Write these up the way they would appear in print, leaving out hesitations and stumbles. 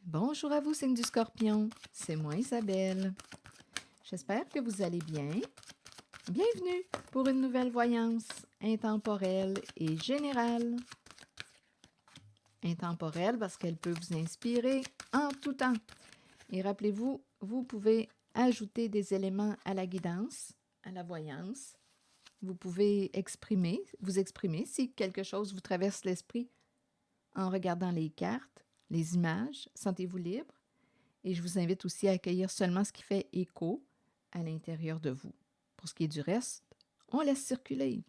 Bonjour à vous, signe du Scorpion. C'est moi, Isabelle. J'espère que vous allez bien. Bienvenue pour une nouvelle voyance intemporelle et générale. Intemporelle parce qu'elle peut vous inspirer en tout temps. Et rappelez-vous, vous pouvez ajouter des éléments à la guidance, à la voyance. Vous pouvez vous exprimer si quelque chose vous traverse l'esprit en regardant les cartes, les images. Sentez-vous libre. Et je vous invite aussi à accueillir seulement ce qui fait écho à l'intérieur de vous. Pour ce qui est du reste, on laisse circuler.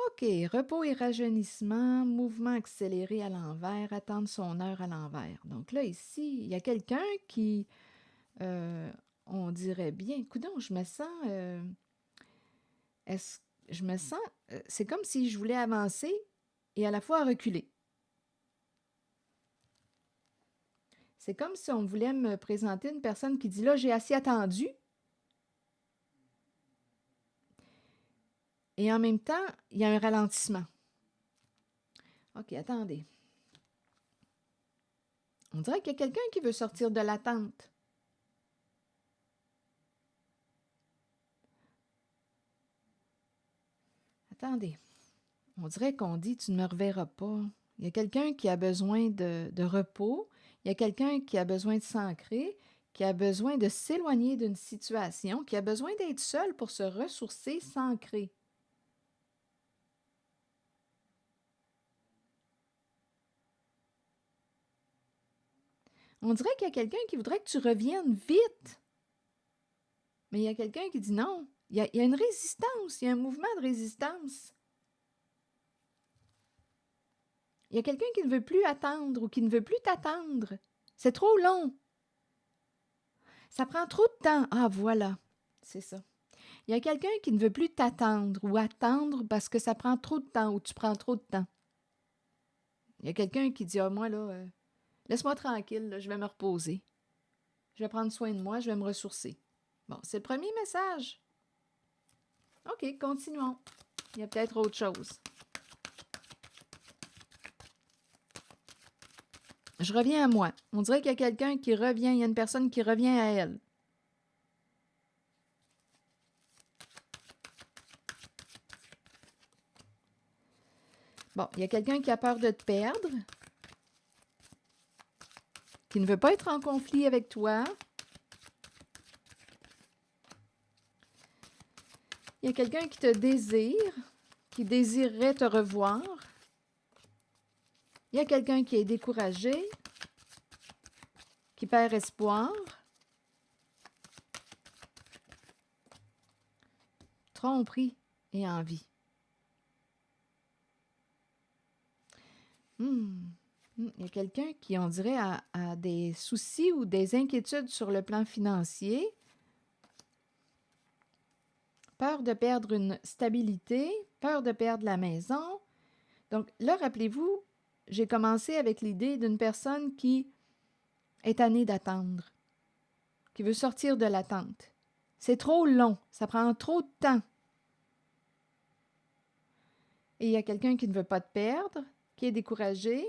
OK, repos et rajeunissement, mouvement accéléré à l'envers, attendre son heure à l'envers. Donc là, ici, il y a quelqu'un qui, on dirait bien, coudonc, je me sens, je me sens, c'est comme si je voulais avancer et à la fois reculer. C'est comme si on voulait me présenter une personne qui dit, là, j'ai assez attendu. Et en même temps, il y a un ralentissement. OK, attendez. On dirait qu'il y a quelqu'un qui veut sortir de l'attente. Attendez. On dirait qu'on dit tu ne me reverras pas. Il y a quelqu'un qui a besoin de repos. Il y a quelqu'un qui a besoin de s'ancrer, qui a besoin de s'éloigner d'une situation, qui a besoin d'être seul pour se ressourcer, s'ancrer. On dirait qu'il y a quelqu'un qui voudrait que tu reviennes vite. Mais il y a quelqu'un qui dit non. Il y a une résistance, il y a un mouvement de résistance. Il y a quelqu'un qui ne veut plus attendre ou qui ne veut plus t'attendre. C'est trop long. Ça prend trop de temps. Ah, voilà. C'est ça. Il y a quelqu'un qui ne veut plus t'attendre ou attendre parce que ça prend trop de temps ou tu prends trop de temps. Il y a quelqu'un qui dit, ah, moi, là, laisse-moi tranquille, là, je vais me reposer. Je vais prendre soin de moi, je vais me ressourcer. Bon, c'est le premier message. OK, continuons. Il y a peut-être autre chose. Je reviens à moi. On dirait qu'il y a quelqu'un qui revient, il y a une personne qui revient à elle. Bon, il y a quelqu'un qui a peur de te perdre, qui ne veut pas être en conflit avec toi. Il y a quelqu'un qui te désire, qui désirerait te revoir. Il y a quelqu'un qui est découragé, qui perd espoir. Tromperie et envie. Il y a quelqu'un qui, on dirait, a des soucis ou des inquiétudes sur le plan financier. Peur de perdre une stabilité, peur de perdre la maison. Donc là, rappelez-vous, j'ai commencé avec l'idée d'une personne qui est tannée d'attendre, qui veut sortir de l'attente. C'est trop long, ça prend trop de temps. Et il y a quelqu'un qui ne veut pas te perdre, qui est découragé.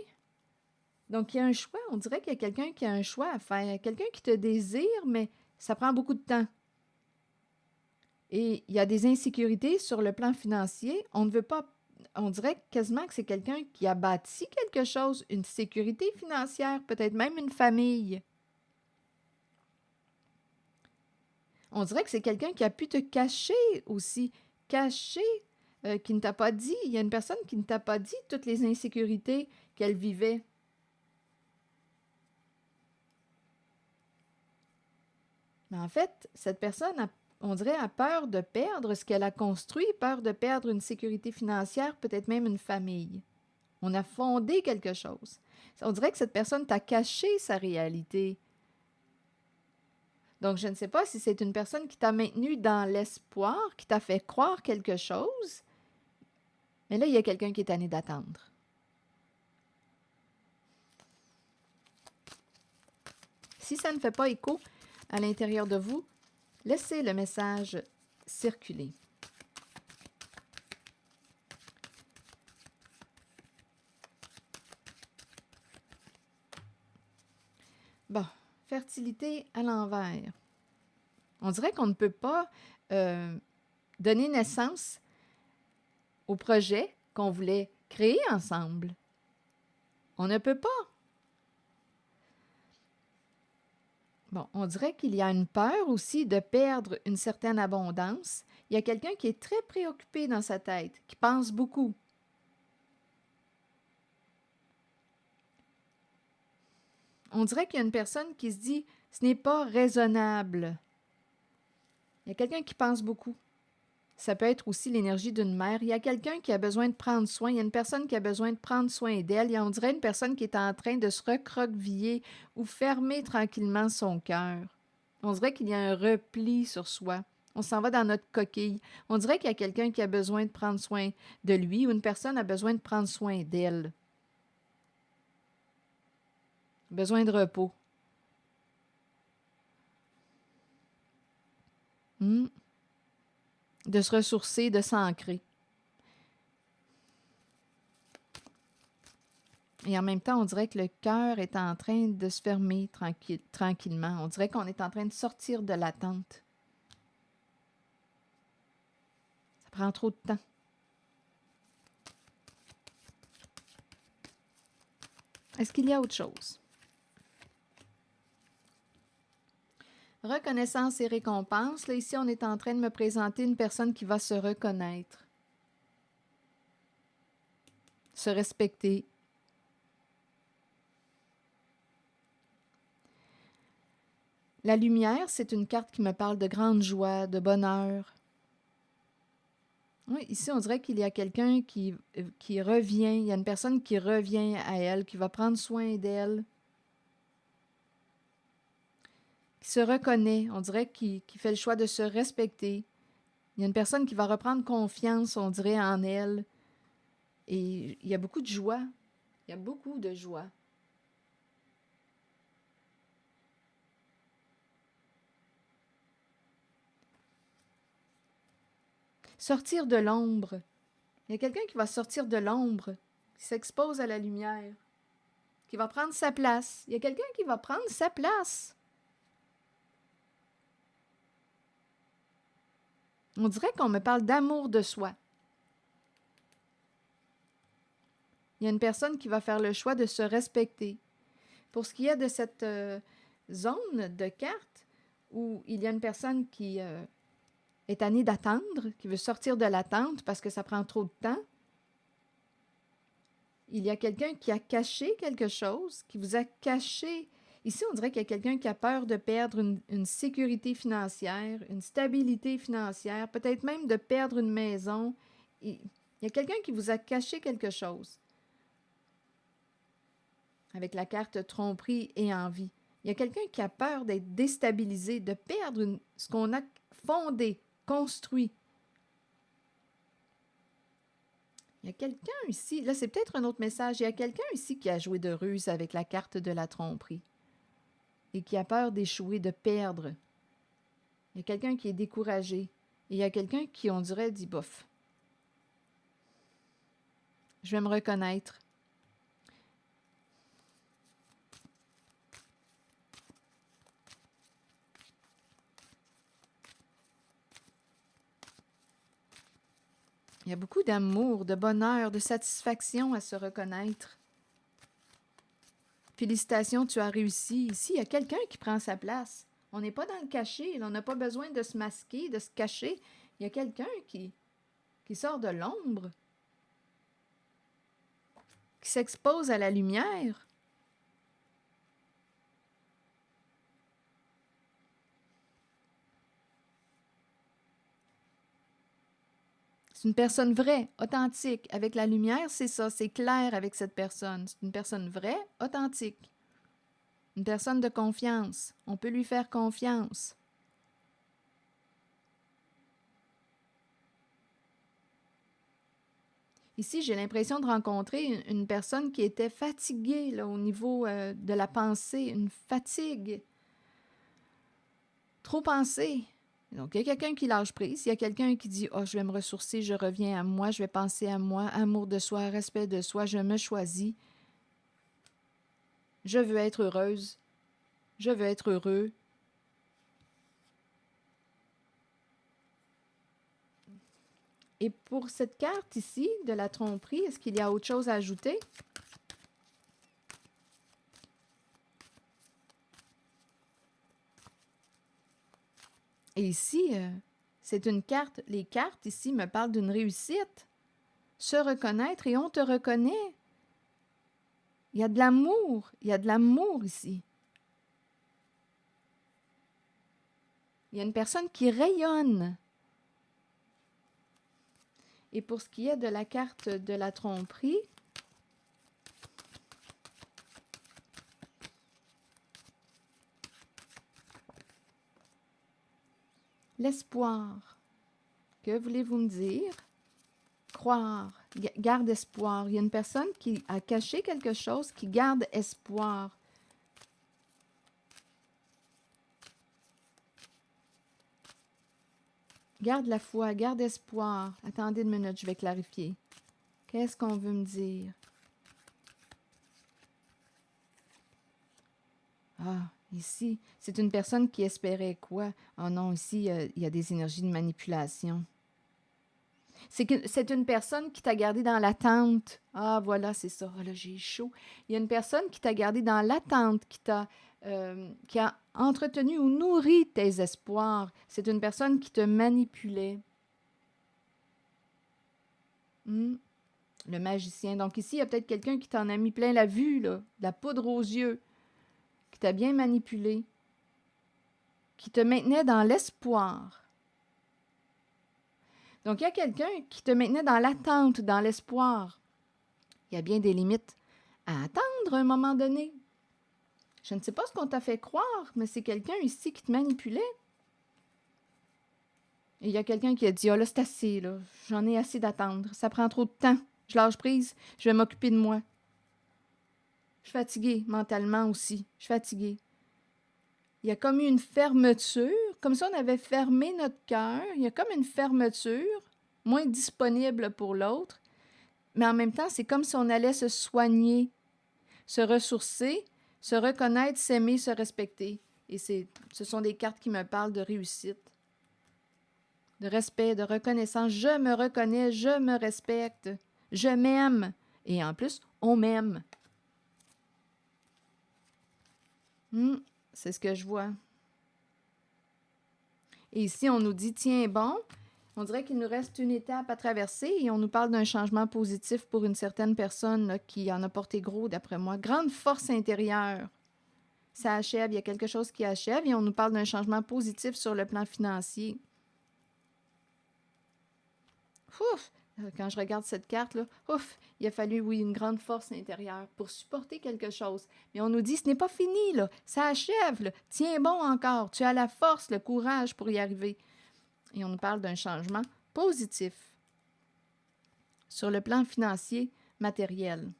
Donc, il y a un choix. On dirait qu'il y a quelqu'un qui a un choix à faire. Quelqu'un qui te désire, mais ça prend beaucoup de temps. Et il y a des insécurités sur le plan financier. On ne veut pas... On dirait quasiment que c'est quelqu'un qui a bâti quelque chose, une sécurité financière, peut-être même une famille. On dirait que c'est quelqu'un qui a pu te cacher aussi. Cacher, qui ne t'a pas dit. Il y a une personne qui ne t'a pas dit toutes les insécurités qu'elle vivait. Mais en fait, cette personne, on dirait, a peur de perdre ce qu'elle a construit, peur de perdre une sécurité financière, peut-être même une famille. On a fondé quelque chose. On dirait que cette personne t'a caché sa réalité. Donc, je ne sais pas si c'est une personne qui t'a maintenu dans l'espoir, qui t'a fait croire quelque chose, mais là, il y a quelqu'un qui est tanné d'attendre. Si ça ne fait pas écho à l'intérieur de vous, laissez le message circuler. Bon, fertilité à l'envers. On dirait qu'on ne peut pas donner naissance au projet qu'on voulait créer ensemble. On ne peut pas. Bon, on dirait qu'il y a une peur aussi de perdre une certaine abondance. Il y a quelqu'un qui est très préoccupé dans sa tête, qui pense beaucoup. On dirait qu'il y a une personne qui se dit « ce n'est pas raisonnable ». Il y a quelqu'un qui pense beaucoup. Ça peut être aussi l'énergie d'une mère. Il y a quelqu'un qui a besoin de prendre soin. Il y a une personne qui a besoin de prendre soin d'elle. On dirait une personne qui est en train de se recroqueviller ou fermer tranquillement son cœur. On dirait qu'il y a un repli sur soi. On s'en va dans notre coquille. On dirait qu'il y a quelqu'un qui a besoin de prendre soin de lui ou une personne a besoin de prendre soin d'elle. Besoin de repos. De se ressourcer, de s'ancrer. Et en même temps, on dirait que le cœur est en train de se fermer tranquillement. On dirait qu'on est en train de sortir de l'attente. Ça prend trop de temps. Est-ce qu'il y a autre chose? Reconnaissance et récompense. Là, ici, on est en train de me présenter une personne qui va se reconnaître, se respecter. La lumière, c'est une carte qui me parle de grande joie, de bonheur. Oui, ici, on dirait qu'il y a quelqu'un qui revient, il y a une personne qui revient à elle, qui va prendre soin d'elle, qui se reconnaît, on dirait qu'il fait le choix de se respecter. Il y a une personne qui va reprendre confiance, on dirait, en elle. Et il y a beaucoup de joie. Il y a beaucoup de joie. Sortir de l'ombre. Il y a quelqu'un qui va sortir de l'ombre, qui s'expose à la lumière, qui va prendre sa place. Il y a quelqu'un qui va prendre sa place. On dirait qu'on me parle d'amour de soi. Il y a une personne qui va faire le choix de se respecter. Pour ce qui est de cette zone de carte où il y a une personne qui est tannée d'attendre, qui veut sortir de l'attente parce que ça prend trop de temps, il y a quelqu'un qui a caché quelque chose, qui vous a caché. Ici, on dirait qu'il y a quelqu'un qui a peur de perdre une sécurité financière, une stabilité financière, peut-être même de perdre une maison. Il y a quelqu'un qui vous a caché quelque chose. Avec la carte tromperie et envie. Il y a quelqu'un qui a peur d'être déstabilisé, de perdre ce qu'on a fondé, construit. Il y a quelqu'un ici, là c'est peut-être un autre message, il y a quelqu'un ici qui a joué de ruse avec la carte de la tromperie et qui a peur d'échouer, de perdre. Il y a quelqu'un qui est découragé et il y a quelqu'un qui, on dirait, dit bof. Je vais me reconnaître. Il y a beaucoup d'amour, de bonheur, de satisfaction à se reconnaître. Félicitations, tu as réussi. Ici, il y a quelqu'un qui prend sa place. On n'est pas dans le cachet, on n'a pas besoin de se masquer, de se cacher. Il y a quelqu'un qui sort de l'ombre, qui s'expose à la lumière. C'est une personne vraie, authentique. Avec la lumière, c'est ça, c'est clair avec cette personne. C'est une personne vraie, authentique. Une personne de confiance. On peut lui faire confiance. Ici, j'ai l'impression de rencontrer une personne qui était fatiguée là, au niveau de la pensée, une fatigue. Trop penser. Donc, il y a quelqu'un qui lâche prise. Il y a quelqu'un qui dit « Oh, je vais me ressourcer, je reviens à moi, je vais penser à moi, amour de soi, respect de soi, je me choisis. Je veux être heureuse. Je veux être heureux. Et pour cette carte ici, de la tromperie, est-ce qu'il y a autre chose à ajouter? Et ici, c'est une carte. Les cartes ici me parlent d'une réussite. Se reconnaître et on te reconnaît. Il y a de l'amour. Il y a de l'amour ici. Il y a une personne qui rayonne. Et pour ce qui est de la carte de la tromperie, l'espoir. Que voulez-vous me dire? Croire. Garde espoir. Il y a une personne qui a caché quelque chose, qui garde espoir. Garde la foi, garde espoir. Attendez une minute, je vais clarifier. Qu'est-ce qu'on veut me dire? Ah, ici, c'est une personne qui espérait quoi? Oh non, ici, il y a des énergies de manipulation. C'est une personne qui t'a gardé dans l'attente. Ah, voilà, c'est ça. Ah, là, j'ai chaud. Il y a une personne qui t'a gardé dans l'attente, qui a entretenu ou nourri tes espoirs. C'est une personne qui te manipulait. Le magicien. Donc ici, il y a peut-être quelqu'un qui t'en a mis plein la vue, là, de la poudre aux yeux, qui t'a bien manipulé, qui te maintenait dans l'espoir. Donc, il y a quelqu'un qui te maintenait dans l'attente, dans l'espoir. Il y a bien des limites à attendre à un moment donné. Je ne sais pas ce qu'on t'a fait croire, mais c'est quelqu'un ici qui te manipulait. Et il y a quelqu'un qui a dit « Ah là, c'est assez, là. J'en ai assez d'attendre. Ça prend trop de temps. Je lâche prise. Je vais m'occuper de moi. » Je suis fatiguée mentalement aussi. Je suis fatiguée. Il y a comme une fermeture, comme si on avait fermé notre cœur. Il y a comme une fermeture, moins disponible pour l'autre. Mais en même temps, c'est comme si on allait se soigner, se ressourcer, se reconnaître, s'aimer, se respecter. Et ce sont des cartes qui me parlent de réussite, de respect, de reconnaissance. Je me reconnais, je me respecte, je m'aime. Et en plus, on m'aime. C'est ce que je vois. Et ici, on nous dit, tiens bon, on dirait qu'il nous reste une étape à traverser et on nous parle d'un changement positif pour une certaine personne là, qui en a porté gros, d'après moi. Grande force intérieure. Ça achève, il y a quelque chose qui achève et on nous parle d'un changement positif sur le plan financier. Ouf! Quand je regarde cette carte-là, ouf! Il a fallu, oui, une grande force intérieure pour supporter quelque chose. Mais on nous dit, ce n'est pas fini, là. Ça achève, là. Tiens bon encore. Tu as la force, le courage pour y arriver. Et on nous parle d'un changement positif sur le plan financier, matériel.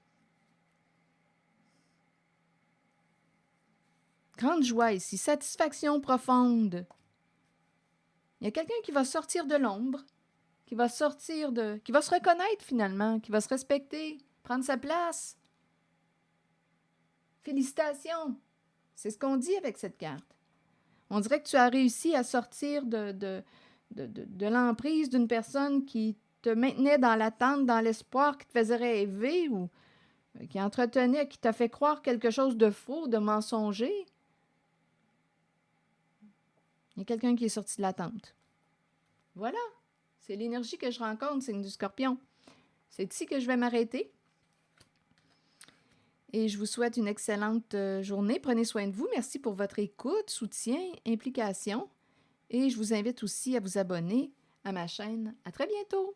Grande joie ici, satisfaction profonde. Il y a quelqu'un qui va sortir de l'ombre, qui va se reconnaître finalement, qui va se respecter, prendre sa place. Félicitations! C'est ce qu'on dit avec cette carte. On dirait que tu as réussi à sortir de l'emprise d'une personne qui te maintenait dans l'attente, dans l'espoir, qui te faisait rêver ou qui entretenait, qui t'a fait croire quelque chose de faux, de mensonger. Il y a quelqu'un qui est sorti de l'attente. Voilà, c'est l'énergie que je rencontre, signe du Scorpion. C'est ici que je vais m'arrêter. Et je vous souhaite une excellente journée. Prenez soin de vous. Merci pour votre écoute, soutien, implication. Et je vous invite aussi à vous abonner à ma chaîne. À très bientôt!